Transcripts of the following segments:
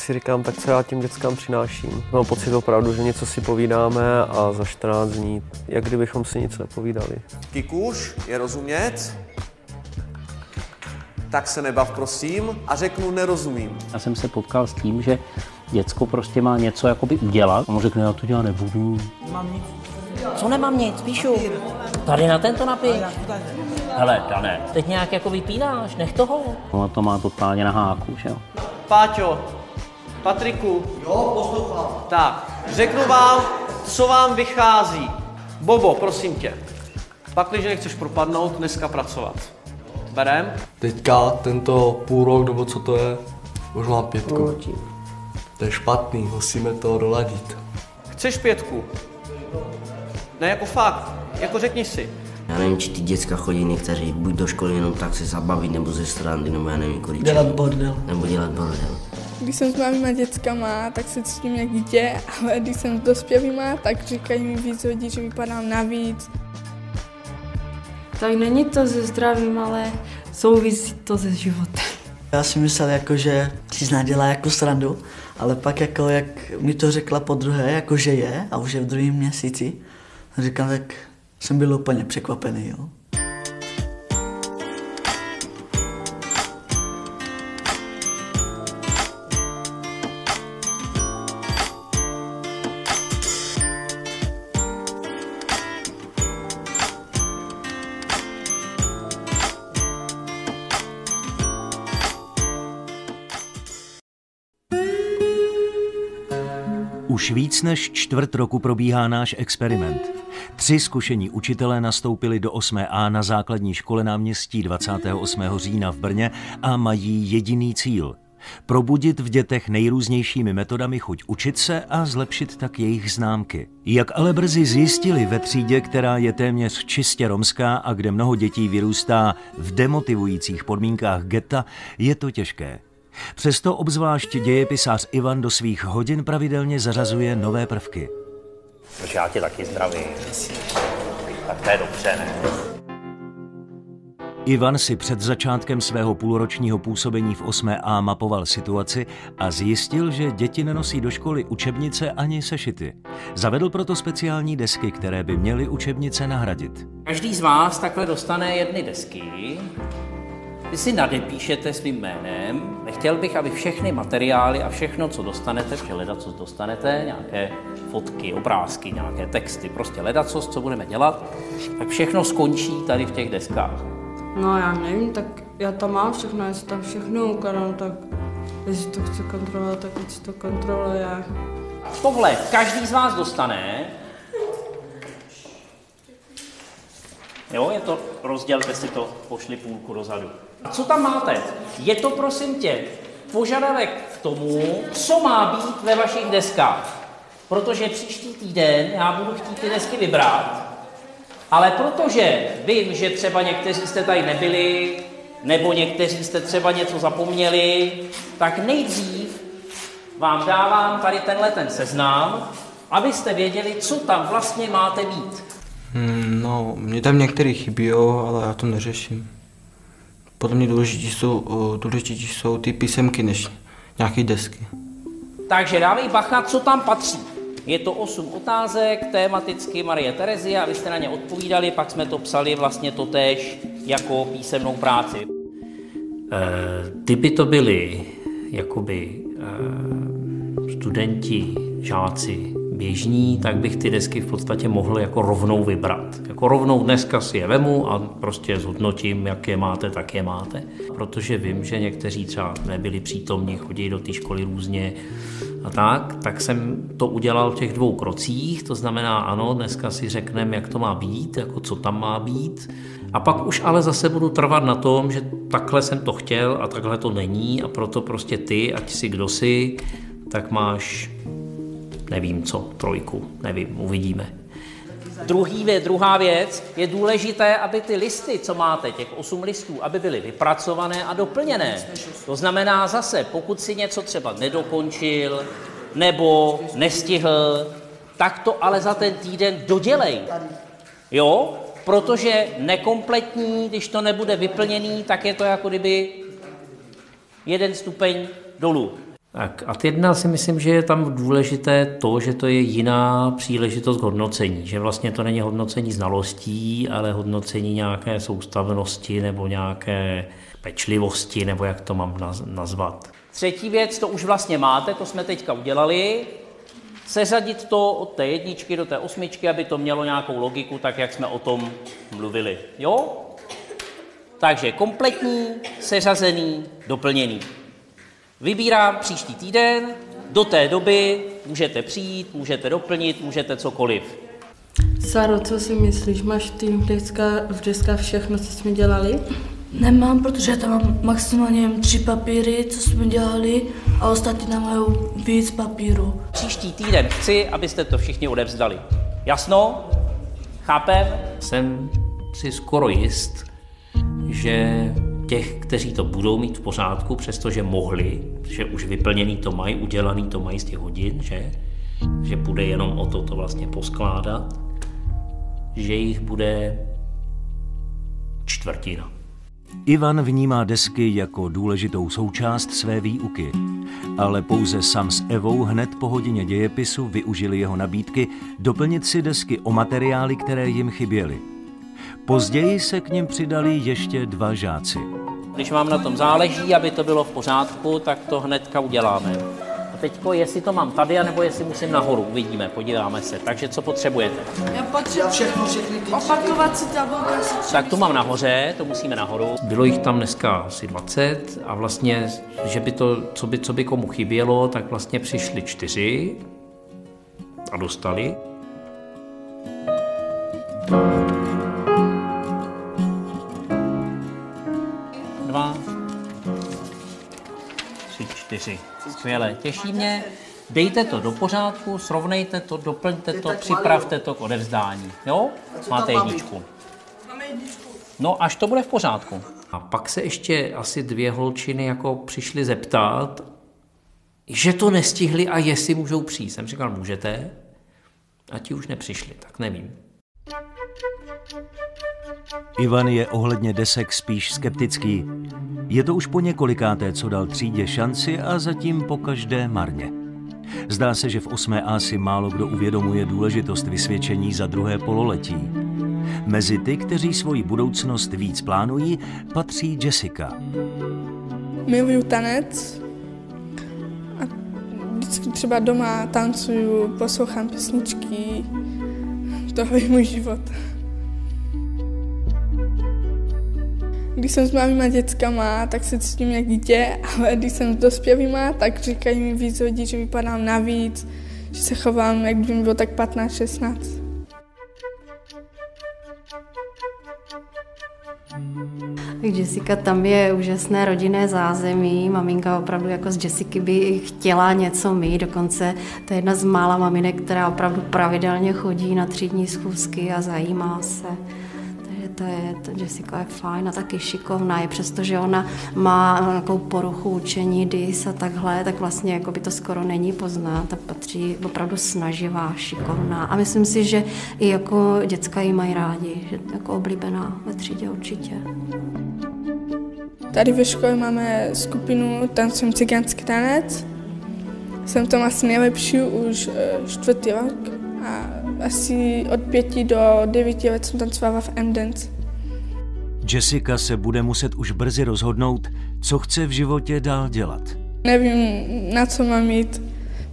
Si říkám, tak co já těm dětskám přináším. Mám pocit opravdu, že něco si povídáme a za 14 dní, jak kdybychom si nic nepovídali. Kikuš, je rozumět? Tak se nebav, prosím, a řeknu nerozumím. Já jsem se potkal s tím, že děcko prostě má něco jakoby udělat a on řekne, já to dělat nebudu. Mám nic. Co nemám nic, píšu. Tady na tento napiš. Hele, Dané, teď nějak jako vypínáš, nech toho. No to má totálně na háku, že jo. Páťo, Patriku. Jo, poslouchám. Tak, řeknu vám, co vám vychází. Bobo, prosím tě. Pakliže nechceš propadnout, dneska pracovat. Berem? Teďka tento půl rok, nebo co to je, už mám 5. To je špatný, musíme to doladit. Chceš 5? Ne, jako fakt, jako řekni si. Já nevím, či ty děcka chodí někteří buď do školy jenom tak se zabavit, nebo ze strandy, nebo já nevím, kolik. Dělat bordel. Nebo dělat bordel. Když jsem s mýma dětskama, tak se cítím jak dítě, ale když jsem s dospělýma, tak říkají mi víc lidí, že vypadám navíc. Tak není to se zdravím, ale souvisí to se životem. Já si myslel, jako, že si z nás dělá jako srandu, ale pak jako, jak mi to řekla podruhé, jako že je, a už je v druhém měsíci, říkám, tak jsem byl úplně překvapený, jo. Už víc než čtvrt roku probíhá náš experiment. 3 zkušení učitelé nastoupili do 8A na základní škole náměstí 28. října v Brně a mají jediný cíl. Probudit v dětech nejrůznějšími metodami chuť učit se a zlepšit tak jejich známky. Jak ale brzy zjistili ve třídě, která je téměř čistě romská a kde mnoho dětí vyrůstá v demotivujících podmínkách getta, je to těžké. Přesto obzvlášť dějepisář Ivan do svých hodin pravidelně zařazuje nové prvky. Takže já tě taky zdravím. Tak to je dobře, ne? Ivan si před začátkem svého půlročního působení v 8A mapoval situaci a zjistil, že děti nenosí do školy učebnice ani sešity. Zavedl proto speciální desky, které by měly učebnice nahradit. Každý z vás takhle dostane jedny desky. Vy si nadepíšete svým jménem. Nechtěl bych, aby všechny materiály a všechno, co dostanete, protože ledacos dostanete, nějaké fotky, obrázky, nějaké texty, prostě ledacos, co budeme dělat, tak všechno skončí tady v těch deskách. No já nevím, tak já tam mám všechno, jestli tam všechno ukládám, tak jestli to chce kontrolovat, tak si to kontroluje. Tohle každý z vás dostane. Jo, je to, rozdělte si to, pošli půlku dozadu. A co tam máte? Je to, prosím tě, požadavek k tomu, co má být ve vašich deskách. Protože příští týden já budu chtít ty desky vybrat, ale protože vím, že třeba někteří jste tady nebyli, nebo někteří jste třeba něco zapomněli, tak nejdřív vám dávám tady ten seznam, abyste věděli, co tam vlastně máte mít. No, mě tam některé chybí, ale já to neřeším. Podle mě důležitější jsou ty písemky než nějaké desky. Takže dávej bacha, co tam patří. Je to 8 otázek, tematicky Marie Terezia, a vy jste na ně odpovídali, pak jsme to psali vlastně totéž jako písemnou práci. Ty to byli jakoby studenti, žáci běžní, tak bych ty desky v podstatě mohl jako rovnou vybrat. Jako rovnou dneska si je vemu a prostě zhodnotím, jak je máte, tak je máte. Protože vím, že někteří třeba nebyli přítomní, chodí do té školy různě a tak jsem to udělal v těch 2 krocích, to znamená ano, dneska si řekneme, jak to má být, jako co tam má být. A pak už ale zase budu trvat na tom, že takhle jsem to chtěl a takhle to není a proto prostě ty, ať si kdo si, tak máš nevím co, 3, nevím, uvidíme. Druhá věc, je důležité, aby ty listy, co máte, těch 8 listů, aby byly vypracované a doplněné. To znamená zase, pokud si něco třeba nedokončil nebo nestihl, tak to ale za ten týden dodělej. Jo? Protože nekompletní, když to nebude vyplněný, tak je to jako kdyby 1 stupeň dolů. Tak a jedna si myslím, že je tam důležité to, že to je jiná příležitost k hodnocení, že vlastně to není hodnocení znalostí, ale hodnocení nějaké soustavnosti nebo nějaké pečlivosti, nebo jak to mám nazvat. Třetí věc, to už vlastně máte, to jsme teďka udělali, seřadit to od té 1 do té 8, aby to mělo nějakou logiku, tak jak jsme o tom mluvili. Jo? Takže kompletní, seřazený, doplněný. Vybírám příští týden, do té doby můžete přijít, můžete doplnit, můžete cokoliv. Sáro, co si myslíš? Máš tým v deskách všechno, co jsme dělali? Nemám, protože já tam mám maximálně 3 papíry, co jsme dělali, a ostatní tam mají víc papíru. Příští týden chci, abyste to všichni odevzdali. Jasno? Chápem? Jsem si skoro jist, že těch, kteří to budou mít v pořádku, přestože mohli, že už vyplněný to mají, udělaný to mají z těch hodin, že bude jenom o to vlastně poskládat, že jich bude 1/4. Ivan vnímá desky jako důležitou součást své výuky, ale pouze Sam s Evou hned po hodině dějepisu využili jeho nabídky doplnit si desky o materiály, které jim chyběly. Později se k nim přidali ještě 2 žáci. Když vám na tom záleží, aby to bylo v pořádku, tak to hnedka uděláme. A teďko, jestli to mám tady, nebo jestli musím nahoru, uvidíme, podíváme se. Takže co potřebujete? Já potřebuji opakovací tabulku. Tak tu mám nahoře, to musíme nahoru. Bylo jich tam dneska asi 20 a vlastně, že by to, co by komu chybělo, tak vlastně přišli 4 a dostali. Dva, 3, 4. Skvěle, těší mě. Dejte to do pořádku, srovnejte to, doplňte to, připravte to k odevzdání. Jo? Máte 1. Máme 1. No, až to bude v pořádku. A pak se ještě asi 2 holčiny jako přišly zeptat, že to nestihli a jestli můžou přijít. Jsem říkal, můžete, a ti už nepřišli, tak nevím. Ivan je ohledně desek spíš skeptický. Je to už po několikáté, co dal třídě šanci a zatím pokaždé marně. Zdá se, že v 8A si málo kdo uvědomuje důležitost vysvědčení za 2. pololetí. Mezi ty, kteří svoji budoucnost víc plánují, patří Jessica. Miluju tanec a vždycky třeba doma tancuju, poslouchám písničky. Tohle je můj život. Když jsem s malýma dětskama, tak se cítím jak dítě, ale když jsem s dospělýma, tak říkají mi víc lidí, že vypadám navíc, že se chovám, jak by mi bylo tak 15-16. Jessica, tam je úžasné rodinné zázemí. Maminka opravdu jako z Jessiky by chtěla něco mít. Dokonce to je jedna z mála maminek, která opravdu pravidelně chodí na třídní schůzky a zajímá se. Jessica je fajn a taky šikovná, i přestože ona má nějakou poruchu učení, dys a takhle, tak vlastně jako by to skoro není poznat a patří opravdu snaživá, šikovná. A myslím si, že i jako děcka ji mají rádi, že jako oblíbená ve třídě určitě. Tady ve škole máme skupinu Tancujeme cigánský tanec. Jsem tam asi nejlepší už 4. rok a asi od 5 do 9 let jsem tancovala v M-Dance. Jessica se bude muset už brzy rozhodnout, co chce v životě dál dělat. Nevím, na co mám jít.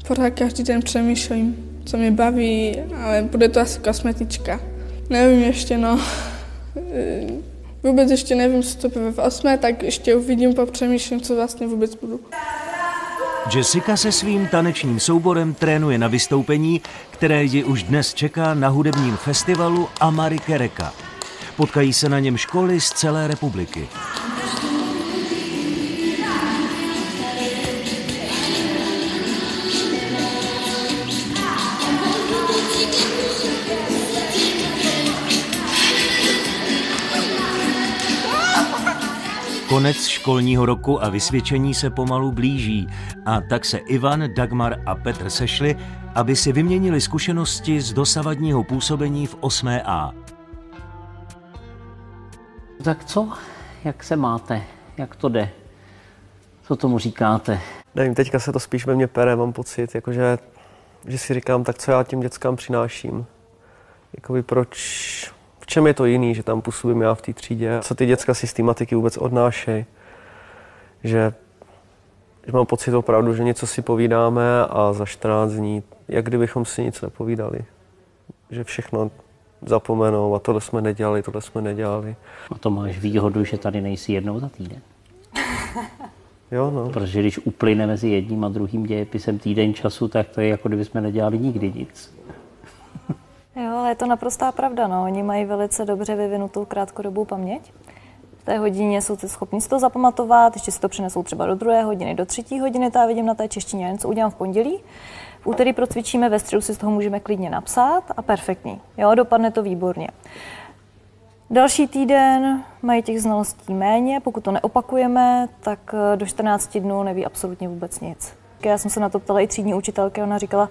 Pořád každý den přemýšlím, co mě baví, ale bude to asi kosmetička. Nevím ještě, no. Vůbec ještě nevím, co to bude v 8, tak ještě uvidím, popřemýšlím, co vlastně vůbec budu. Jessica se svým tanečním souborem trénuje na vystoupení, které ji už dnes čeká na hudebním festivalu Amari Kereka. Potkají se na něm školy z celé republiky. Konec školního roku a vysvědčení se pomalu blíží a tak se Ivan, Dagmar a Petr sešli, aby si vyměnili zkušenosti z dosavadního působení v 8A. Tak co? Jak se máte? Jak to jde? Co tomu říkáte? Nevím, teďka se to spíš ve mně pere, mám pocit, jakože, že si říkám, tak co já těm dětskám přináším. Jakoby proč, v čem je to jiný, že tam působím já v té třídě, co ty děcka si z té matiky vůbec odnášejí. Že mám pocit opravdu, že něco si povídáme a za 14 dní, jak kdybychom si nic nepovídali. Že všechno zapomenou a tohle jsme nedělali. A to máš výhodu, že tady nejsi jednou za týden. Jo, no. Protože když uplyne mezi jedním a druhým dějepisem týden času, tak to je jako kdybychom nedělali nikdy nic. Jo, ale je to naprostá pravda, no. Oni mají velice dobře vyvinutou krátkodobou paměť. V té hodině jsou schopni si to zapamatovat, ještě si to přinesou třeba do 2. hodiny, do 3. hodiny, to já vidím na té češtině, něco udělám v pondělí. V úterý procvičíme, ve středu si z toho můžeme klidně napsat a perfektní. Jo, dopadne to výborně. Další týden mají těch znalostí méně, pokud to neopakujeme, tak do 14 dnů neví absolutně vůbec nic. Já jsem se na to ptala i třídní učitelky, ona říkala,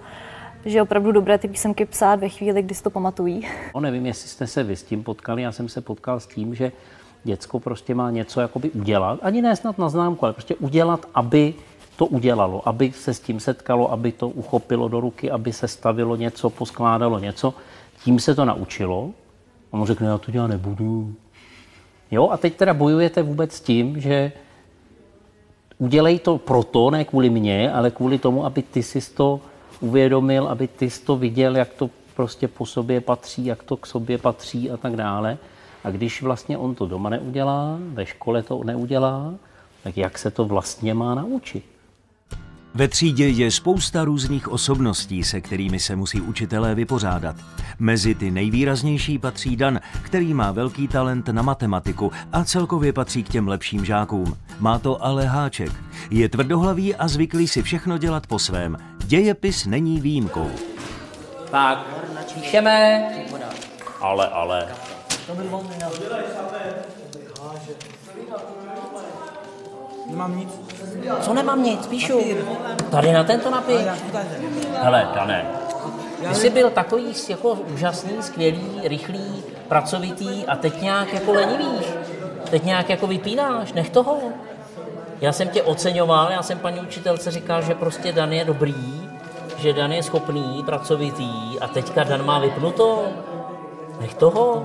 že je opravdu dobré ty písemky psát ve chvíli, kdy si to pamatují. Nevím, jestli jste se vy s tím potkali, já jsem se potkal s tím, že děcko prostě má něco jakoby udělat, ani ne snad na známku, ale prostě udělat, aby to udělalo, aby se s tím setkalo, aby to uchopilo do ruky, aby se stavilo něco, poskládalo něco. Tím se to naučilo. A on řekne, já to dělat nebudu. Jo, a teď teda bojujete vůbec s tím, že udělej to proto, ne kvůli mně, ale kvůli tomu, aby ty jsi to uvědomil, aby ty jsi to viděl, jak to prostě po sobě patří, jak to k sobě patří a tak dále. A když vlastně on to doma neudělá, ve škole to neudělá, tak jak se to vlastně má naučit? Ve třídě je spousta různých osobností, se kterými se musí učitelé vypořádat. Mezi ty nejvýraznější patří Dan, který má velký talent na matematiku a celkově patří k těm lepším žákům. Má to ale háček. Je tvrdohlavý a zvyklý si všechno dělat po svém. Dějepis není výjimkou. Tak, píšeme. Ale. Nemám nic. Co nemám nic, píšu. Tady na tento napiš. Hele, Dané, ty jsi byl takový jako úžasný, skvělý, rychlý, pracovitý a teď nějak jako lenivíš. Teď nějak jako vypínáš, nech toho. Já jsem tě oceňoval, já jsem paní učitelce říkal, že prostě Dan je dobrý, že Dan je schopný, pracovitý a teďka Dan má vypnuto. Nech toho.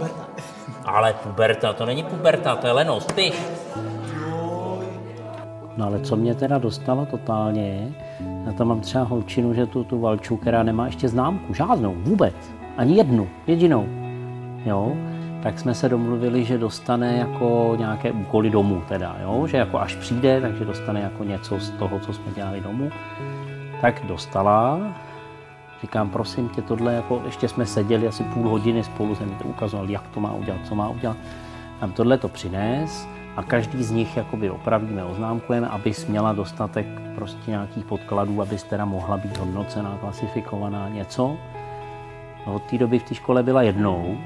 Ale puberta, to není puberta, to je lenost, piš. No ale co mě teda dostalo totálně, já tam mám třeba holčinu, že tu Valču, která nemá ještě známku, žádnou, vůbec, ani jednu, jedinou, jo, tak jsme se domluvili, že dostane jako nějaké úkoly domů teda, jo, že jako až přijde, takže dostane jako něco z toho, co jsme dělali domů, tak dostala, říkám, prosím tě, tohle jako, ještě jsme seděli asi půl hodiny spolu, jsem mi to ukazoval, jak to má udělat, co má udělat, tam tohle to přines. A každý z nich jakoby opravíme, oznámkujeme, abys měla dostatek prostě nějakých podkladů, abys teda mohla být hodnocená, klasifikovaná, něco. No, od té doby v té škole byla jednou.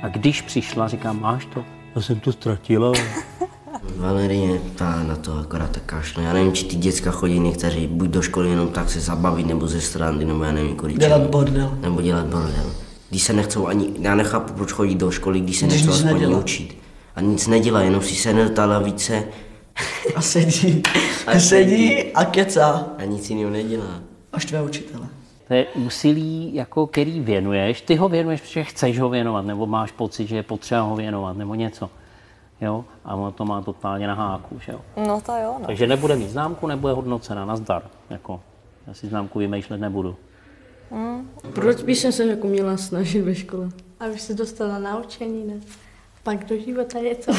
A když přišla, říkám, máš to? Já jsem to ztratila. Valerie, ta na to akorát tak kašle. Já nevím, či ty děcka chodí někteří buď do školy jenom tak se zabavit, nebo ze srandy, nebo já nevím, kolik. Dělat bordel. Nebo dělat bordel. Když se nechcou ani, já nechápu, proč chodí do školy, když se nechcou aspoň učit. A nic nedělá, jenom si sedne do lavice. A sedí. Sedí a kecá. A nic jiného nedělá. A štve učitele. To je úsilí, jako který věnuješ. Ty ho věnuješ, protože chceš ho věnovat, nebo máš pocit, že je potřeba ho věnovat, nebo něco. Jo? A ono to má totálně na háku, že jo? No to jo, no. Takže nebude mít známku, nebude hodnocena, nazdar. Jako, já si známku vymýšlet nebudu. Proč bych se jako měla snažit ve škole? Abych se dostala na naučení, ne? Pak do života je to.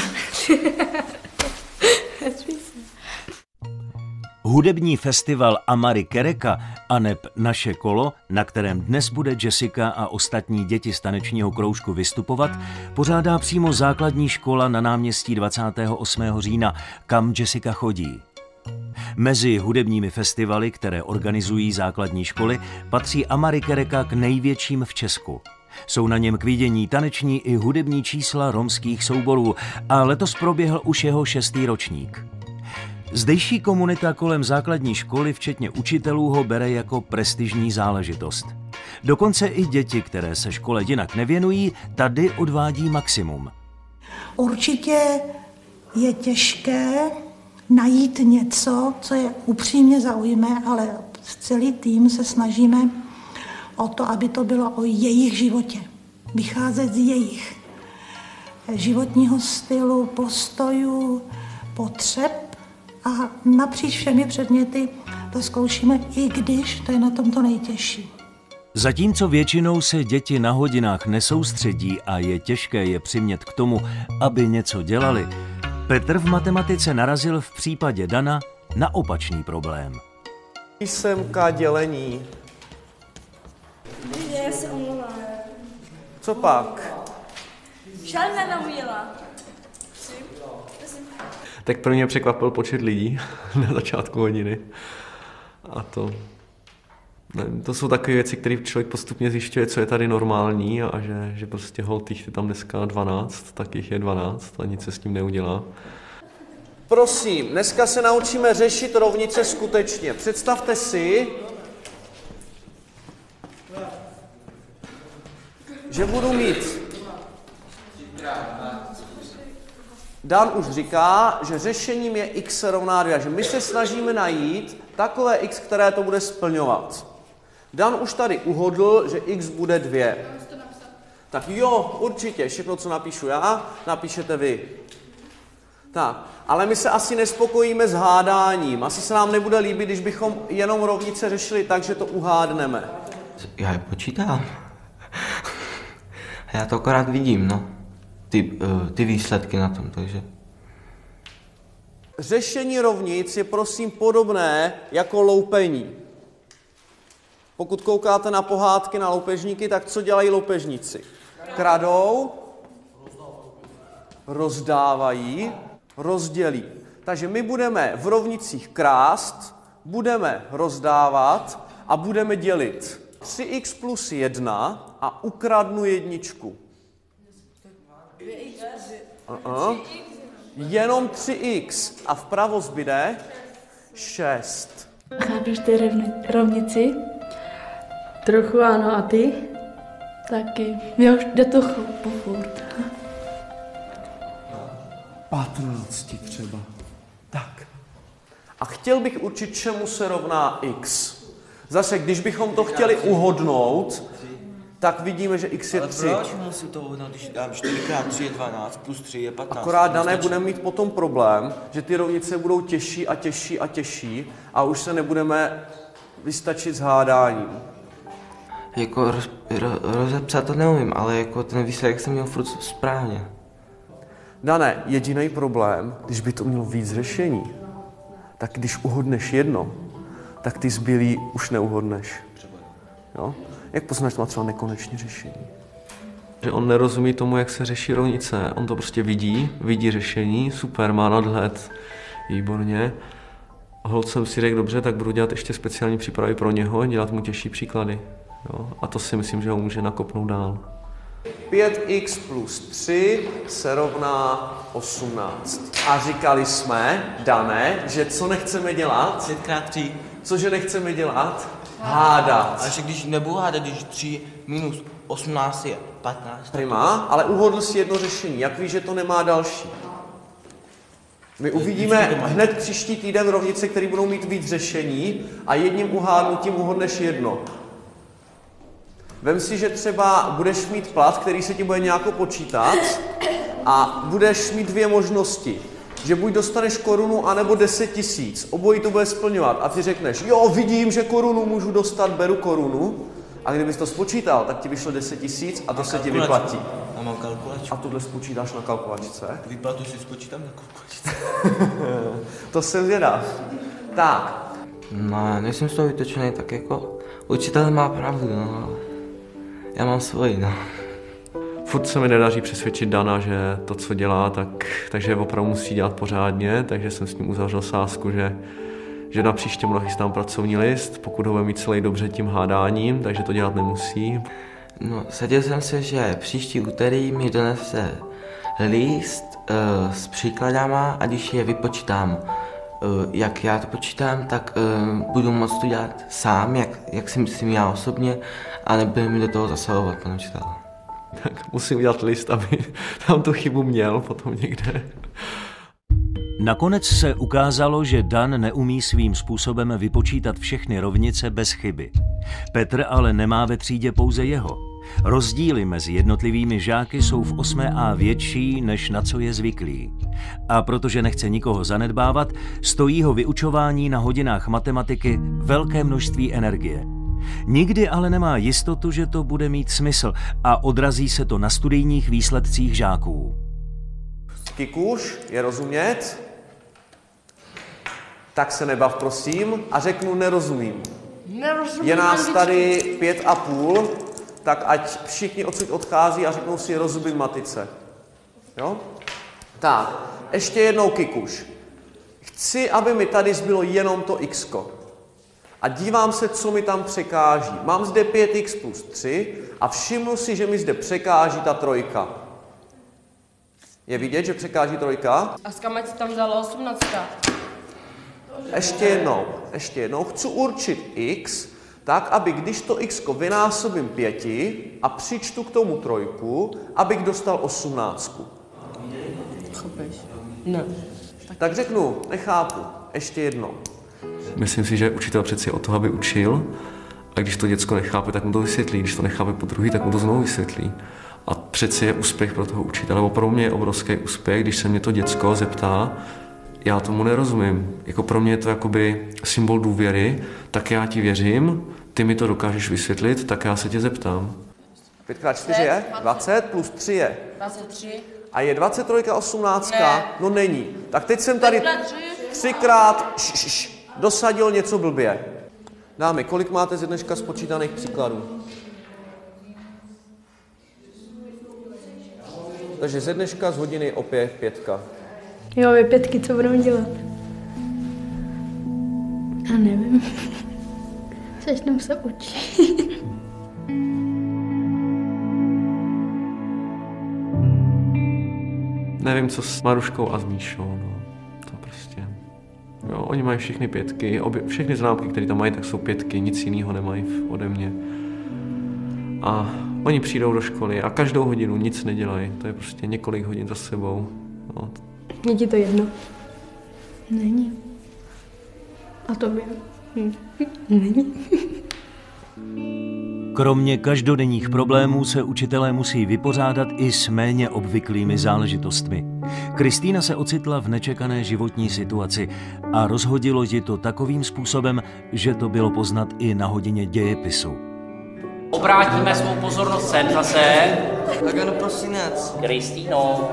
Hudební festival Amary Kereka aneb Naše kolo, na kterém dnes bude Jessica a ostatní děti z tanečního kroužku vystupovat, pořádá přímo základní škola na náměstí 28. října, kam Jessica chodí. Mezi hudebními festivaly, které organizují základní školy, patří Amary Kereka k největším v Česku. Jsou na něm k vidění taneční i hudební čísla romských souborů a letos proběhl už jeho 6. ročník. Zdejší komunita kolem základní školy, včetně učitelů, ho bere jako prestižní záležitost. Dokonce i děti, které se škole jinak nevěnují, tady odvádí maximum. Určitě je těžké najít něco, co je upřímně zaujme, ale celý tým se snažíme o to, aby to bylo o jejich životě. Vycházet z jejich životního stylu, postojů, potřeb a napříč všemi předměty to zkoušíme, i když to je na tom to nejtěžší. Zatímco většinou se děti na hodinách nesoustředí a je těžké je přimět k tomu, aby něco dělali, Petr v matematice narazil v případě Dana na opačný problém. Písemka dělení. Já se omlouvám. Co pak? Žádná neuměla. Tak pro mě překvapil počet lidí na začátku hodiny. A to... Nevím, to jsou takové věci, které člověk postupně zjišťuje, co je tady normální a že prostě holt jich je tam dneska 12, tak jich je 12 a nic se s tím neudělá. Prosím, dneska se naučíme řešit rovnice skutečně. Představte si, že budu mít... Dan už říká, že řešením je x rovná 2, že my se snažíme najít takové x, které to bude splňovat. Dan už tady uhodl, že x bude 2. Tak jo, určitě, všechno, co napíšu já, napíšete vy. Tak, ale my se asi nespokojíme s hádáním. Asi se nám nebude líbit, když bychom jenom rovnice řešili tak, že to uhádneme. Já je počítám. Já to akorát vidím, no. Ty výsledky na tom, takže... Řešení rovnic je prosím podobné jako loupení. Pokud koukáte na pohádky, na loupežníky, tak co dělají loupežníci? Kradou, rozdávají, rozdělí. Takže my budeme v rovnicích krást, budeme rozdávat a budeme dělit. 3x plus 1 a ukradnu jedničku. Jenom 3x a vpravo zbyde 6. Chápeš ty rovnici? Trochu ano, a ty? Taky. Já už jde to chápu furt. 15 třeba. Tak. A chtěl bych určit, čemu se rovná x. Zase, když bychom to chtěli uhodnout, tak vidíme, že x je 3. Ale proč musím to uhodnout, když dám 4x3 je 12, plus 3 je 15. Akorát, Dané, budeme mít potom problém, že ty rovnice budou těžší a těžší a těžší a už se nebudeme vystačit s hádáním. Jako rozepsat to neumím, ale jako ten výsledek jsem měl furt správně. Dané, jediný problém, když by to mělo víc řešení, tak když uhodneš jedno, tak ty zbylý už neuhodneš. Jo? Jak poznáš, má třeba nekonečné řešení? Že on nerozumí tomu, jak se řeší rovnice. On to prostě vidí řešení, super, má nadhled, výborně. Holt jsem si řekl, dobře, tak budu dělat ještě speciální přípravy pro něho, dělat mu těžší příklady. Jo? A to si myslím, že ho může nakopnout dál. 5x plus 3 se rovná 18. A říkali jsme, Dané, že co nechceme dělat? 5x3. Cože nechceme dělat? Hádat. Ale že když nebudu hádat, když 3 minus 18 je 15. Prima, ale uhodl si jedno řešení. Jak víš, že to nemá další? My uvidíme hned příští týden rovnice, které budou mít víc řešení a jedním uhádnutím uhodneš jedno. Vem si, že třeba budeš mít plat, který se ti bude nějak počítat a budeš mít dvě možnosti. Že buď dostaneš korunu, anebo 10 000. Obojí to bude splňovat. A ty řekneš, jo, vidím, že korunu můžu dostat, beru korunu. A kdybys to spočítal, tak ti vyšlo 10 000 a to se ti vyplatí. A mám kalkulačku. A tohle spočítáš na kalkulačce? Výplatu si spočítám na kalkulačce. To jsem zvědav. Tak. No, nejsem z toho vytočený, tak jako učitel má pravdu, no. Já mám svoji, no. Furt se mi nedaří přesvědčit Dana, že to, co dělá, takže opravdu musí dělat pořádně, takže jsem s ním uzavřel sázku, že na příště mu nachystám pracovní list, pokud ho bude mít celý dobře tím hádáním, takže to dělat nemusí. No, sadil jsem se, že příští úterý mi donese list s příkladama a když je vypočítám, jak já to počítám, tak budu moct to dělat sám, jak si myslím já osobně, a nebude mi do toho zasahovat, pane učitel. Tak musím udělat list, aby tam tu chybu měl potom někde. Nakonec se ukázalo, že Dan neumí svým způsobem vypočítat všechny rovnice bez chyby. Petr ale nemá ve třídě pouze jeho. Rozdíly mezi jednotlivými žáky jsou v 8A větší, než na co je zvyklý. A protože nechce nikoho zanedbávat, stojí ho vyučování na hodinách matematiky velké množství energie. Nikdy ale nemá jistotu, že to bude mít smysl a odrazí se to na studijních výsledcích žáků. Kikuš, je rozumět? Tak se nebav, prosím, a řeknu nerozumím. Je nás tady 5,5, tak ať všichni odsud odchází a řeknou si rozumím matice. Jo? Tak, ještě jednou Kikuš. Chci, aby mi tady zbylo jenom to x-ko. A dívám se, co mi tam překáží. Mám zde 5x plus 3 a všimnu si, že mi zde překáží ta trojka. Je vidět, že překáží trojka? A s kam ať si tam vzala 18? Ještě jednou. Chci určit x, tak, aby když to x-ko vynásobím 5 a přičtu k tomu trojku, abych dostal 18. Chápeš? Ne. Tak řeknu, nechápu. Ještě jednou. Myslím si, že učitel přeci o to, aby učil, a když to děcko nechápe, tak mu to vysvětlí. Když to nechápe po druhý, tak mu to znovu vysvětlí. A přeci je úspěch pro toho učitele. Pro mě je obrovský úspěch, když se mě to děcko zeptá, já tomu nerozumím. Jako pro mě je to jakoby symbol důvěry, tak já ti věřím, ty mi to dokážeš vysvětlit, tak já se tě zeptám. 5x4 je? 20 plus 3 je? 23. A je 23 18? Ne. No není. Tak teď jsem tady 3x dosadil něco blbě. Dámy, kolik máte ze dneška spočítaných příkladů? Takže ze dneška z hodiny opět 5. Jo, vy 5, co budeme dělat? Já nevím. Začneme se učit. Nevím, co s Maruškou a s Míšou, no. To prostě... Jo, oni mají všechny 5, všechny známky, které tam mají, tak jsou 5, nic jiného nemají ode mě. A oni přijdou do školy a každou hodinu nic nedělají, to je prostě několik hodin za sebou. No. Je ti to jedno? Není. A tobě? Není. Kromě každodenních problémů se učitelé musí vypořádat i s méně obvyklými záležitostmi. Kristýna se ocitla v nečekané životní situaci a rozhodilo ji to takovým způsobem, že to bylo poznat i na hodině dějepisu. Obrátíme svou pozornost sem zase. Tak ano, prosinec. Kristýno.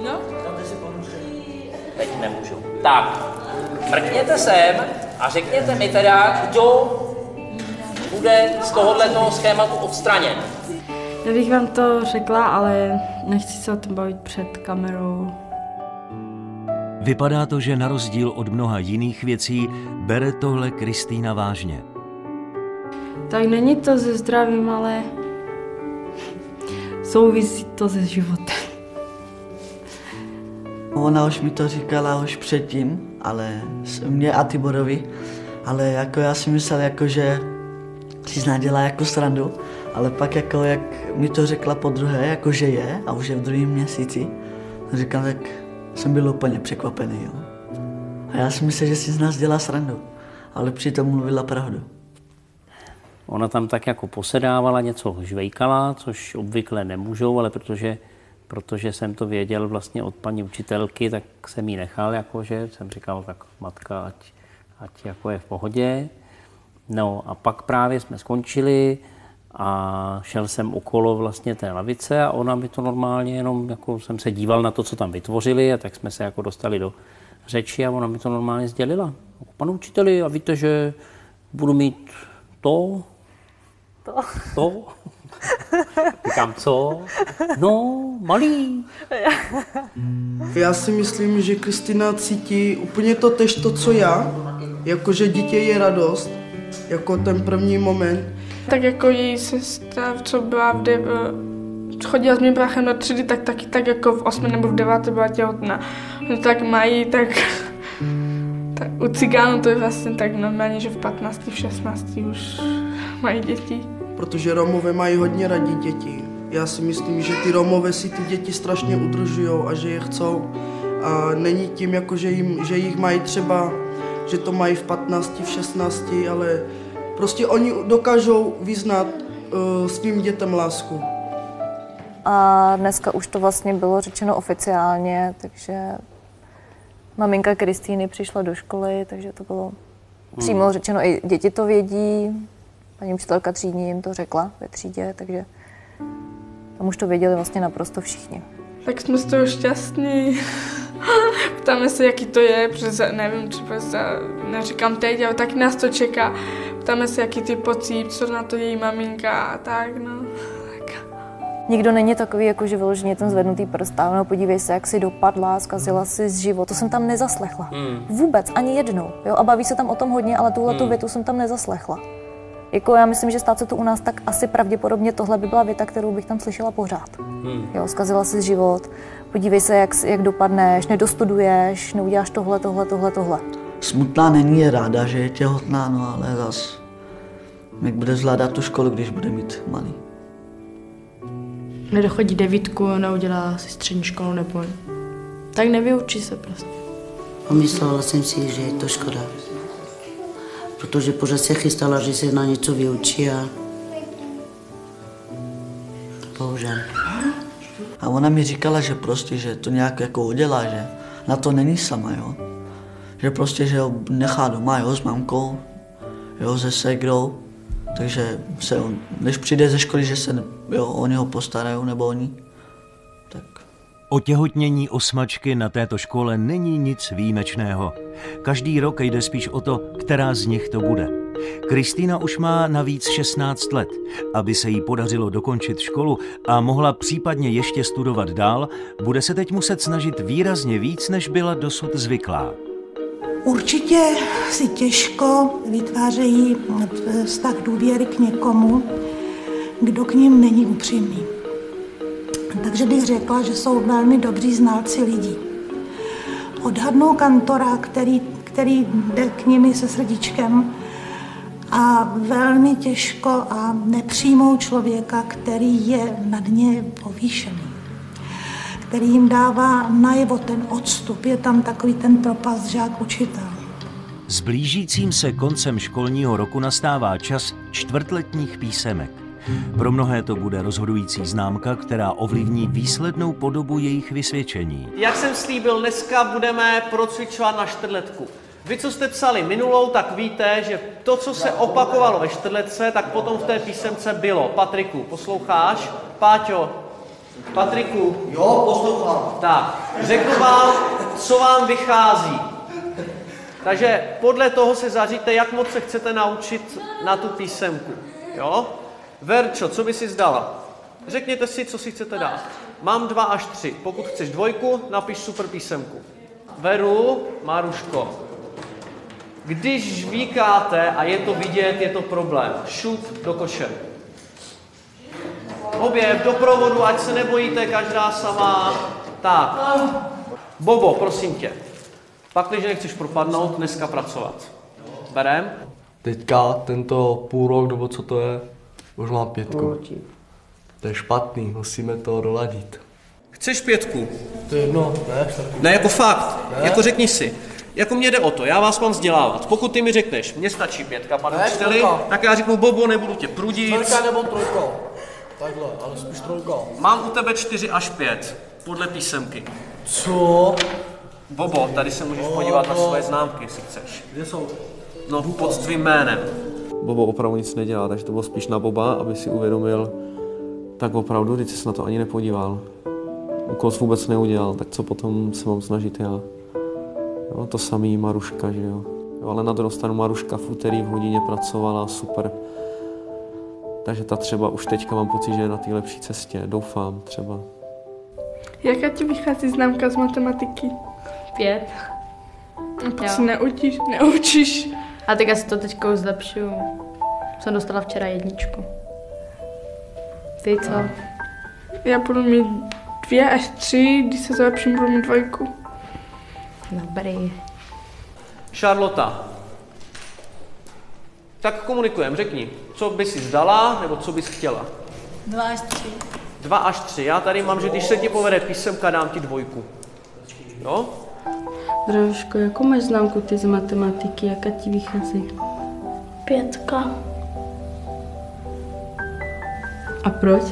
No? Teď nemůžu. Tak, mrkněte sem a řekněte mi teda, kdo bude z tohoto schématu odstraněn. Já bych vám to řekla, ale nechci se o tom bavit před kamerou. Vypadá to, že na rozdíl od mnoha jiných věcí bere tohle Kristýna vážně. Tak není to se zdravím, ale souvisí to se životem. Ona už mi to říkala už předtím, ale mě a Tiborovi, ale jako já si myslel, jako, že si z nás dělá jako srandu, ale pak jako jak mi to řekla podruhé, jako že je a už je v druhém měsíci, říkám, tak jsem byl úplně překvapený. Jo. A já si myslel, že si z nás dělá srandu, ale přitom mluvila pravdu. Ona tam tak jako posedávala, něco žvejkala, což obvykle nemůžou, ale protože jsem to věděl vlastně od paní učitelky, tak jsem jí nechal, jakože jsem říkal, tak matka, ať jako je v pohodě. No a pak právě jsme skončili a šel jsem okolo vlastně té lavice a ona mi to normálně jenom, jako jsem se díval na to, co tam vytvořili, a tak jsme se jako dostali do řeči a ona mi to normálně sdělila. Panu učiteli, a víte, že budu mít to? Říkám, co? No, malý. Já si myslím, že Kristýna cítí úplně to tež to, co já. Jakože dítě je radost, jako ten první moment. Tak jako její sestra, co byla chodila s mým bráchem do třídy, tak taky tak jako v 8. nebo v 9. byla těhotná. Že tak mají, tak u cigánů to je vlastně tak normálně, že v 15, v 16 už mají děti. Protože Romové mají hodně rádi děti. Já si myslím, že ty Romové si ty děti strašně udržují a že je chcou. A není tím, jako že jich mají třeba, že to mají v 15, v 16, ale prostě oni dokážou vyznat svým dětem lásku. A dneska už to vlastně bylo řečeno oficiálně, takže maminka Kristýny přišla do školy, takže to bylo přímo řečeno, i děti to vědí, paní učitelka třídní jim to řekla ve třídě, takže tam už to věděli vlastně naprosto všichni. Tak jsme z toho šťastní. Ptáme se, jaký to je, protože nevím, třeba neříkám teď, ale taky nás to čeká. Ptáme se, jaký ty pocit, co na to její maminka a tak, no. Nikdo není takový, jako že vyloženě ten zvednutý prst, no podívej se, jak si dopadla, zkazila si život. To jsem tam nezaslechla. Vůbec, ani jednou. Jo? A baví se tam o tom hodně, ale tuhletu větu jsem tam nezaslechla. Jako já myslím, že stát se tu u nás, tak asi pravděpodobně tohle by byla věta, kterou bych tam slyšela pořád. Jo, zkazila si život, podívej se, jak dopadneš, nedostuduješ, neuděláš tohle. Smutná není, je ráda, že je těhotná, no ale zas jak bude zvládat tu školu, když bude mít malý. Nedochodí 9, neudělá si střední školu nebo tak nevyučí se prostě. Myslela jsem si, že je to škoda. Protože pořád se chystala, že se na něco vyučí a bohužel. A ona mi říkala, že prostě, že to nějak jako udělá, že na to není sama, jo. Že prostě, že ho nechá doma, jo, s mamkou, jo, se ségrou. Takže se on, když přijde ze školy, že se o něho postarají nebo oni, tak. Otěhotnění osmačky na této škole není nic výjimečného. Každý rok jde spíš o to, která z nich to bude. Kristýna už má navíc 16 let. Aby se jí podařilo dokončit školu a mohla případně ještě studovat dál, bude se teď muset snažit výrazně víc, než byla dosud zvyklá. Určitě si těžko vytvářejí vztah důvěry k někomu, kdo k nim není upřímný. Takže bych řekla, že jsou velmi dobří znalci lidí. Odhadnou kantora, který jde k nimi se srdíčkem, a velmi těžko a nepřijmou člověka, který je nad ně povýšený, který jim dává najevo ten odstup. Je tam takový ten propast žák-učitel. S blížícím se koncem školního roku nastává čas čtvrtletních písemek. Pro mnohé to bude rozhodující známka, která ovlivní výslednou podobu jejich vysvědčení. Jak jsem slíbil, dneska budeme procvičovat na čtvrtletku. Vy, co jste psali minulou, tak víte, že to, co se opakovalo ve čtvrtletce, tak potom v té písemce bylo. Patriku, posloucháš? Páťo, Patriku. Jo, poslouchám. Tak, řeknu vám, co vám vychází. Takže podle toho se zaříte, jak moc se chcete naučit na tu písemku. Jo? Verčo, co by si zdala? Řekněte si, co si chcete dát. Mám 2 až 3. Pokud chceš 2, napiš super písemku. Veru, Maruško. Když žvíkáte a je to vidět, je to problém. Šup do koše. Objev, do provodu, ať se nebojíte, každá sama. Tak. Bobo, prosím tě. Pak, když nechceš propadnout, dneska pracovat. Berem? Teďka tento půl rok, nebo co to je, už mám 5. To je špatný, musíme to doladit. Chceš 5? To je jedno, ne? Ne, jako fakt. Ne? Jako řekni si. Jako mě jde o to, já vás mám vzdělávat. Pokud ty mi řekneš, mně stačí 5, pane učiteli, tak já řeknu Bobo, nebudu tě prudit. 4 nebo 3. Takhle, ale spíš 3. Mám u tebe 4 až 5, podle písemky. Co? Bobo, tady se můžeš podívat na svoje známky, jestli chceš. Kde jsou? No, pod tvým jménem. Bobo opravdu nic nedělá, takže to bylo spíš na Boba, aby si uvědomil, tak opravdu, když jsi na to ani nepodíval. Úkol jsi vůbec neudělal, tak co potom se mám snažit já? Jo, to samý Maruška, že jo. Ale na druhou stranu Maruška v úterý v hodině pracovala, super. Takže ta třeba už teďka mám pocit, že je na té lepší cestě, doufám třeba. Jaká ti vychází známka z matematiky? 5. A pak se neučíš. A tak já si to teďka už zlepšuju. Jsem dostala včera 1. Ty co? Já budu mít 2 až 3, když se zlepším, budu mít 2. Dobrý. Charlotta. Tak komunikujeme, řekni, co bys si zdala, nebo co bys chtěla. 2 až 3. 2 až 3. Já tady mám, že když se ti povede písemka, dám ti 2. Jo? Drahuško, jakou máš známku ty z matematiky, jaká ti vychází? 5. A proč?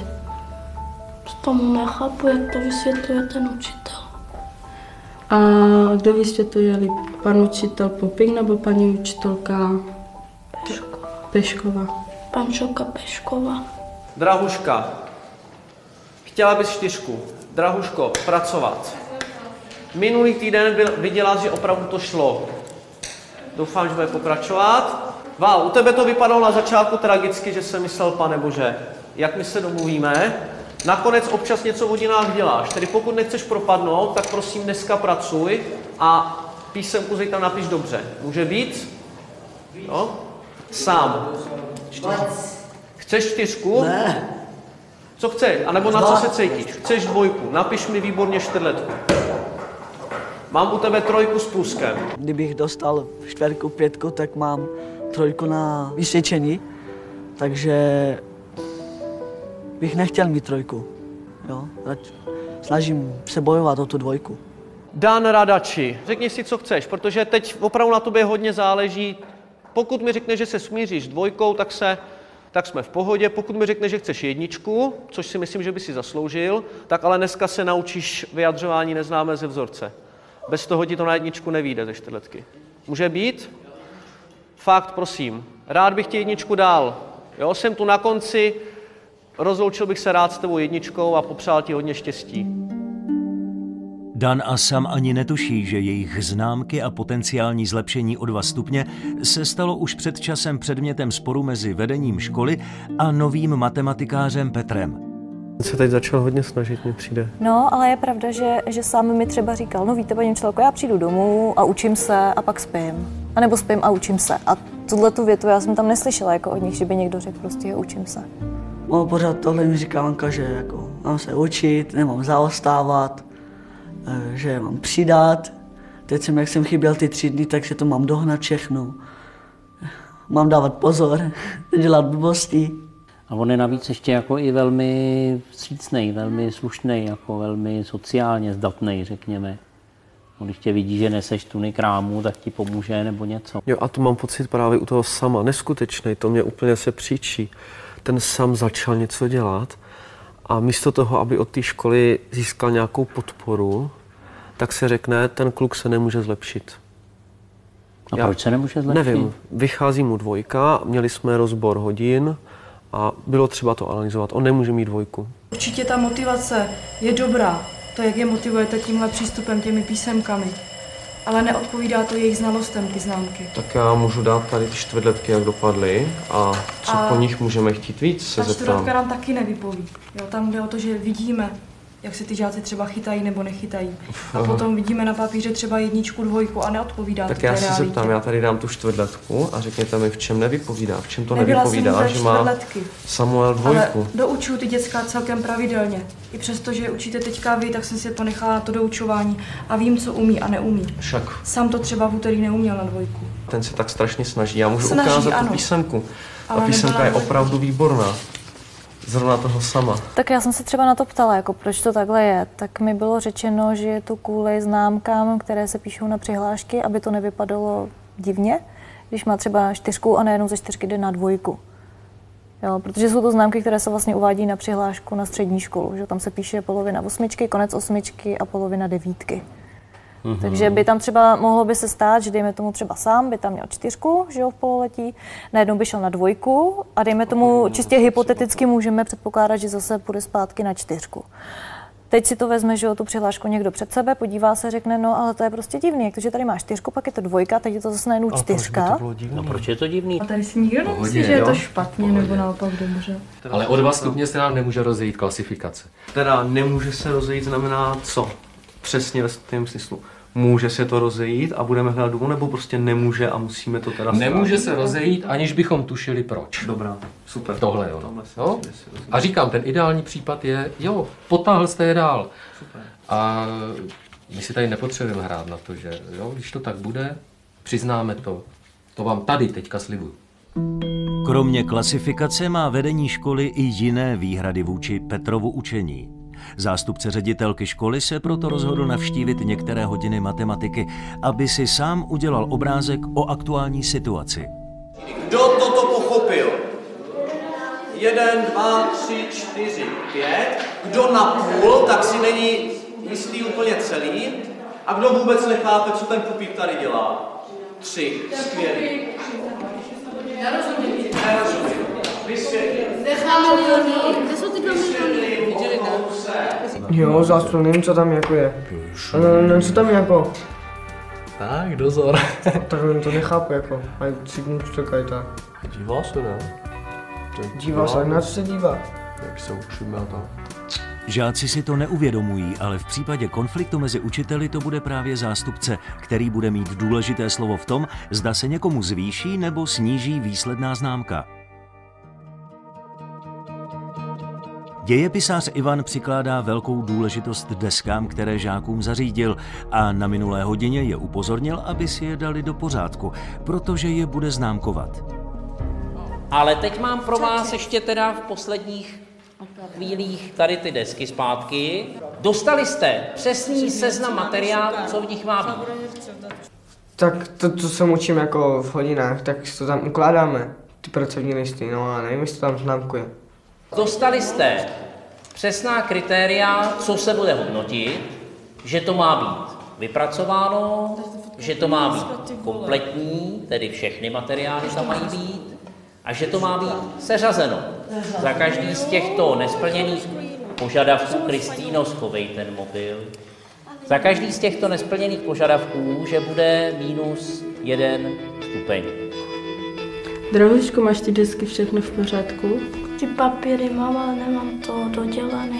Tomu nechápu, jak to vysvětluje ten učitel. A kdo vysvětluje, pan učitel Popik nebo paní učitelka Pešková? Pančelka Pešková. Drahuška, chtěla bys 4. Drahuško, pracovat. Minulý týden viděla, že opravdu to šlo. Doufám, že bude pokračovat. U tebe to vypadalo na začátku tragicky, že jsem myslel, Pane Bože, jak my se domluvíme. Nakonec občas něco v hodinách děláš. Tedy pokud nechceš propadnout, tak prosím dneska pracuj a písemku zítra napiš dobře. Může být? Jo? Sám. 4. Chceš 4? Ne. Co chceš? A nebo na co se cítíš? Chceš 2? Napiš mi výborně 4. Mám u tebe 3 s pluskem. Kdybych dostal 4, 5, tak mám 3 na vysvědčení, takže bych nechtěl mít 3. Jo? Snažím se bojovat o tu 2. Dan Radači, řekni si, co chceš, protože teď opravdu na tobě hodně záleží. Pokud mi řekneš, že se smíříš s 2, tak jsme v pohodě. Pokud mi řekneš, že chceš 1, což si myslím, že by si zasloužil, tak ale dneska se naučíš vyjadřování neznámé ze vzorce. Bez toho ti to na 1 nevyjde ze 4. Může být? Fakt, prosím. Rád bych ti 1 dal. Jo, jsem tu na konci, rozloučil bych se rád s tebou 1 a popřál ti hodně štěstí. Dan a Sam ani netuší, že jejich známky a potenciální zlepšení o 2 stupně se stalo už před časem předmětem sporu mezi vedením školy a novým matematikářem Petrem. Se teď začal hodně snažit, mi přijde. No, ale je pravda, že sám mi třeba říkal, no víte, paní učitelko, já přijdu domů a učím se a pak spím. A nebo spím a učím se. A tu větu já jsem tam neslyšela jako od nich, že by někdo řekl prostě učím se. No, pořád tohle mi říká Anka, že jako mám se učit, nemám zaostávat, že mám přidat. Teď jak jsem chyběl ty 3 dny, tak se to mám dohnat všechno. Mám dávat pozor, dělat blbosti. A on je navíc ještě jako i velmi vstřícnej, velmi slušnej, jako velmi sociálně zdatnej, řekněme. Když tě vidí, že neseš tuny krámu, tak ti pomůže nebo něco. Jo, a to mám pocit právě u toho Sama, neskutečnej, to mě úplně se příčí. Ten Sam začal něco dělat a místo toho, aby od té školy získal nějakou podporu, tak se řekne, ten kluk se nemůže zlepšit. A proč se nemůže zlepšit? Nevím, vychází mu 2, měli jsme rozbor hodin a bylo třeba to analyzovat. On nemůže mít 2. Určitě ta motivace je dobrá, to, jak je motivujete tímhle přístupem, těmi písemkami, ale neodpovídá to jejich znalostem, ty známky. Tak já můžu dát tady ty 4, jak dopadly a co po nich můžeme chtít víc, se zeptám. Ta 4 nám taky nevypoví. Jo, tam jde o to, že vidíme, jak se ty žáci třeba chytají nebo nechytají. A potom vidíme na papíře třeba 1, 2 a neodpovídá tak to té já se realitě. zeptám, já tady dám tu 4 a řekněte mi, v čem nevypovídá, v čem to Nebyla nevypovídá, jsem že má Samuel 2. Ale doučuju ty děcka celkem pravidelně. I přesto, že učíte teďka vy, tak jsem si je ponechala na to doučování a vím, co umí a neumí. Však. Sam to třeba v úterý neuměl na 2. Ten se tak strašně snaží, já můžu ukázat tu písemku. Ale Ta písemka je opravdu výborná. Zrovna toho Sama. Tak já jsem se třeba na to ptala, jako proč to takhle je. Tak mi bylo řečeno, že je to kvůli známkám, které se píšou na přihlášky, aby to nevypadalo divně, když má třeba 4 a najednou ze 4 jde na 2. Jo, protože jsou to známky, které se vlastně uvádí na přihlášku na střední školu, že tam se píše polovina 8, konec 8 a polovina 9. Takže by tam třeba mohlo by se stát, že dejme tomu třeba Sam by tam měl 4, že jo, v pololetí, najednou by šel na 2 a dejme tomu čistě hypoteticky můžeme předpokládat, že zase půjde zpátky na 4. Teď si to vezme, že jo, tu přihlášku někdo před sebe, podívá se, řekne, no ale to je prostě divný, jak to, že tady máš 4, pak je to 2, teď je to zase najednou 4. No proč je to divný? A tady si nikdo nemyslí, že je to špatně nebo naopak dobře. Ale o 2 stupně se nám nemůže rozejít klasifikace. Teda nemůže se rozejít znamená co? Přesně ve tom smyslu. Může se to rozejít a budeme hledat důvod, nebo prostě nemůže a musíme to teda Nemůže se rozejít, aniž bychom tušili proč. Dobrá, super. Tohle jo. Jo? A říkám, ten ideální případ je, jo, potáhl jste je dál. Super. A my si tady nepotřebujeme hrát na to, že jo, když to tak bude, přiznáme to. To vám tady teďka slibuju. Kromě klasifikace má vedení školy i jiné výhrady vůči Petrovu učení. Zástupce ředitelky školy se proto rozhodl navštívit některé hodiny matematiky, aby si sám udělal obrázek o aktuální situaci. Kdo toto pochopil? 1, 2, 3, 4, 5. Kdo na půl, tak si není jistý úplně celý. A kdo vůbec nechápe, co ten pupík tady dělá? 3. Skvělý. Nerozumím. Vysvětlím. Kde jsou ty 2 miliony? Jo, zase nevím, co tam jako je. No, co tam jako? Tak, dozor. Tak to nechápu jako. Mají 3 dnů čekají tak. Dívá se, ne? Dívá se, na co se dívá? Jak se učíme a to. Žáci si to neuvědomují, ale v případě konfliktu mezi učiteli to bude právě zástupce, který bude mít důležité slovo v tom, zda se někomu zvýší nebo sníží výsledná známka. Dějepisář Ivan přikládá velkou důležitost deskám, které žákům zařídil, a na minulé hodině je upozornil, aby si je dali do pořádku, protože je bude známkovat. Ale teď mám pro vás ještě teda v posledních chvílích tady ty desky zpátky. Dostali jste přesný seznam materiálů, co v nich má být. Tak to, co se učím jako v hodinách, tak to tam ukládáme, ty pracovní listy, no a nevím, jestli to tam známkuje. Dostali jste přesná kritéria, co se bude hodnotit, že to má být vypracováno, že to má být kompletní, tedy všechny materiály tam mají být, a že to má být seřazeno. Za každý z těchto nesplněných požadavků, Kristýno, schovej ten mobil, za každý z těchto nesplněných požadavků, že bude -1 stupeň. Drahuško, máš ty desky všechno v pořádku? Ty papíry mám, ale nemám to dodělané,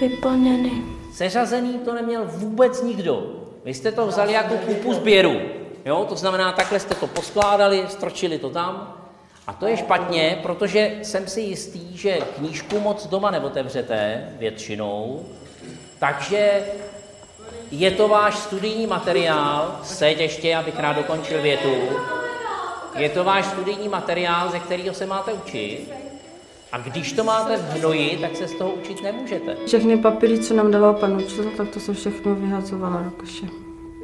vyplněný. Seřazený to neměl vůbec nikdo. Vy jste to vzali jako kupu sběru. Jo? To znamená, takhle jste to poskládali, strčili to tam. A to je špatně, protože jsem si jistý, že knížku moc doma neotevřete většinou, takže je to váš studijní materiál, seď ještě, abych rád dokončil větu, je to váš studijní materiál, ze kterého se máte učit, a když to máte v hnoji, tak se z toho učit nemůžete. Všechny papíry, co nám dával pan učitel, tak to se všechno vyhazovala do koše.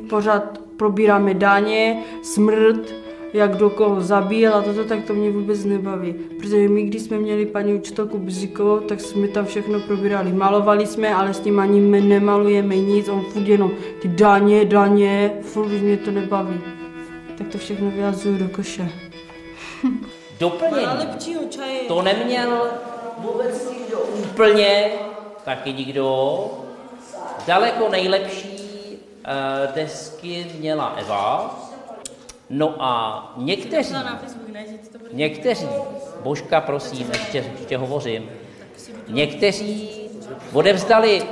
Pořád probíráme daně, smrt, jak kdo koho zabíjel a toto, tak to mě vůbec nebaví. Protože my, když jsme měli paní učitelku Bzikovou, tak jsme tam všechno probírali. Malovali jsme, ale s tím ani nemalujeme nic, on furt jenom ty daně, furt už mě to nebaví. Tak to všechno vyhazuju do koše. Doplnění. To neměl vůbec nikdo úplně, taky nikdo. Daleko nejlepší desky měla Eva. No a někteří, Božka, prosím, ještě hovořím, někteří odevzdali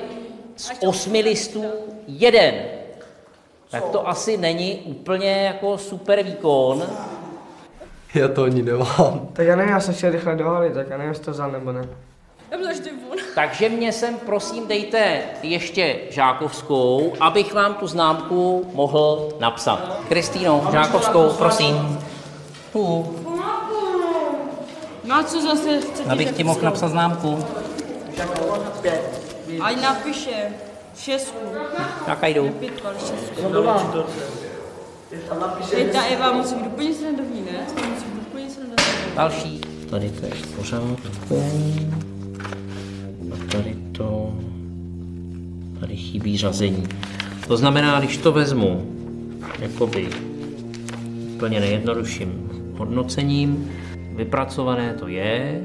z 8 listů 1. Tak to asi není úplně jako super výkon. Já to ani nemám. Tak já nevím, já jsem chtěl rychle dohalit, tak já nevím, jestli to vzal nebo ne. Takže mě sem prosím dejte ještě žákovskou, abych vám tu známku mohl napsat. Kristýno, žákovskou, prosím. No a co zase chcete? Abych ti mohl napsat známku. Ať napíše 6. Tak a jdu. 5, ale 6. Teď ta Eva musí být úplně srandovní, ne? Musí být úplně srandovní. Další. Tady to je v pořádku. A tady chybí řazení. To znamená, když to vezmu jakoby úplně nejjednodušším hodnocením, vypracované to je,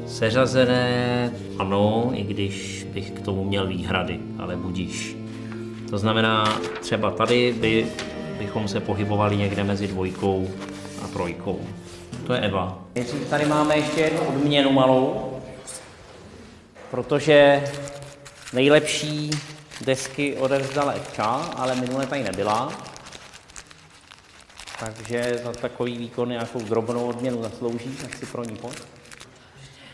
seřazené ano, i když bych k tomu měl výhrady, ale budíš. To znamená, třeba tady bychom se pohybovali někde mezi 2 a 3. To je Eva. Tady máme ještě jednu odměnu malou, protože nejlepší desky odevzdala Evča, ale minule tady nebyla. Takže za takový výkon nějakou drobnou odměnu zaslouží, tak si pro ní pojď.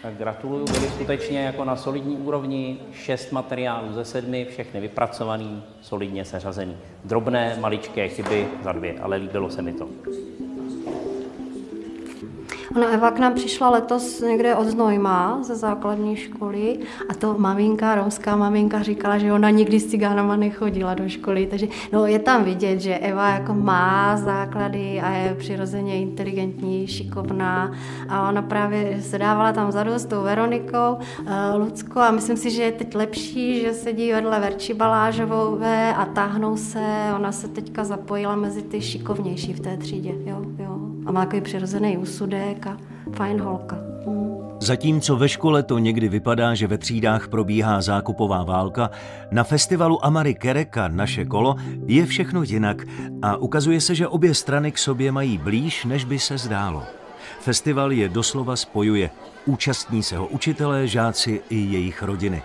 Tak gratuluju, byli skutečně jako na solidní úrovni, 6 materiálů ze 7, všechny vypracovaný, solidně seřazený. Drobné, maličké chyby za 2, ale líbilo se mi to. Ona Eva k nám přišla letos někde od Znojma ze základní školy a to maminka, romská maminka říkala, že ona nikdy s cigánama nechodila do školy, takže no, je tam vidět, že Eva jako má základy a je přirozeně inteligentní, šikovná a ona právě se dávala tam vzadu s tou Veronikou, Luckou a myslím si, že je teď lepší, že sedí vedle Verči Balážové a táhnou se, ona se teďka zapojila mezi ty šikovnější v té třídě, jo. A má takový přirozený úsudek a fajn holka. Zatímco ve škole to někdy vypadá, že ve třídách probíhá zákupová válka, na festivalu Amary Kereka Naše kolo je všechno jinak a ukazuje se, že obě strany k sobě mají blíž, než by se zdálo. Festival je doslova spojuje. Účastní se ho učitelé, žáci i jejich rodiny.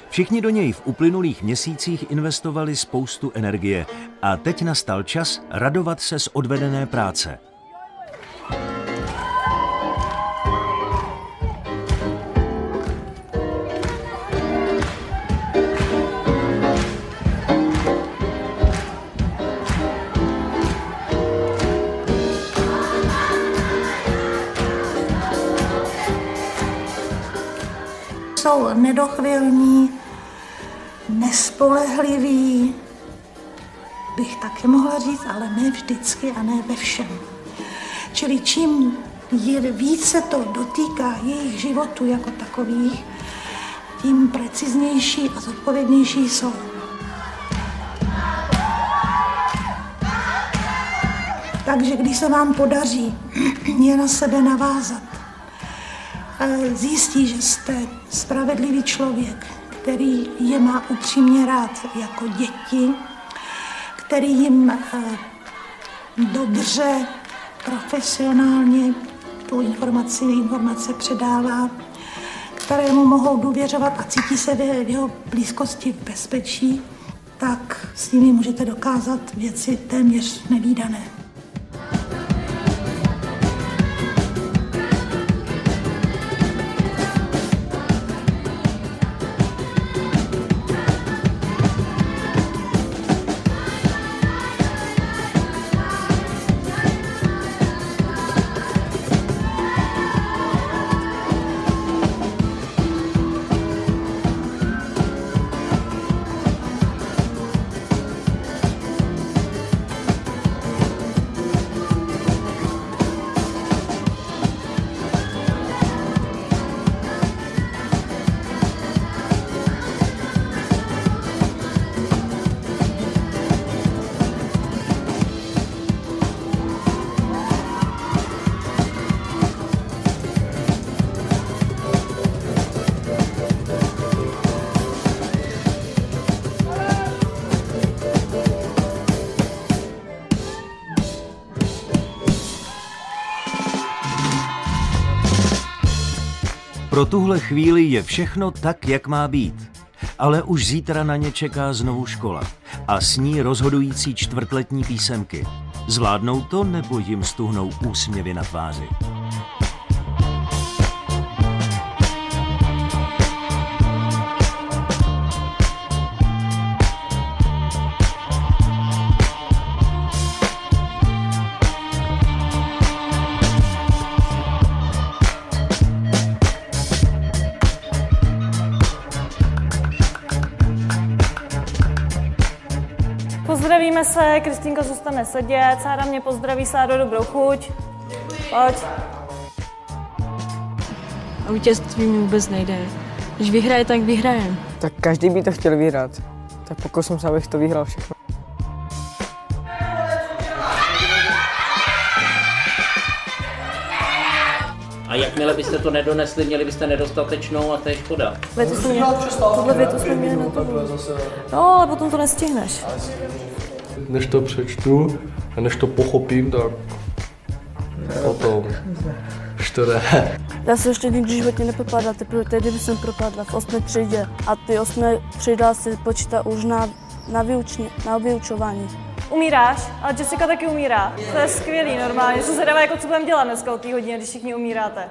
Všichni do něj v uplynulých měsících investovali spoustu energie a teď nastal čas radovat se z odvedené práce. Jsou nedochvilní, nespolehliví, bych taky mohla říct, ale ne vždycky a ne ve všem. Čili čím více to dotýká jejich životů jako takových, tím preciznější a zodpovědnější jsou. Takže když se vám podaří je na sebe navázat, zjistí, že jste spravedlivý člověk, který je má upřímně rád jako děti, který jim dobře, profesionálně tu informace předává, kterému mohou důvěřovat a cítí se v jeho blízkosti v bezpečí, tak s nimi můžete dokázat věci téměř nevídané. Pro tuhle chvíli je všechno tak, jak má být. Ale už zítra na ně čeká znovu škola a s ní rozhodující čtvrtletní písemky. Zvládnou to, nebo jim stuhnou úsměvy na tváři? Pozdravíme se, Kristýnka zůstane sedět, Sára mě pozdraví, Sáro, dobrou chuť. Pojď. A vítězství mi vůbec nejde. Když vyhraje, tak vyhrajem. Tak každý by to chtěl vyhrát. Tak pokusím se, abych to vyhrál všechno. A jakmile byste to nedonesli, měli byste nedostatečnou a to je škoda. Tohle větu jsme měli na to. No, ale potom to nestihneš. Než to přečtu a než to pochopím, tak potom štve. Já se ještě nikdy v životě nepropadla, teprve tehdy jsem propadla v 8. třídě a ty 8. třída se počítá už na vyučování. Umíráš, ale Jessica taky umírá. To je skvělý normálně. Jsem zvědavá, jako co budeme dělat dneska od té hodině, když všichni umíráte.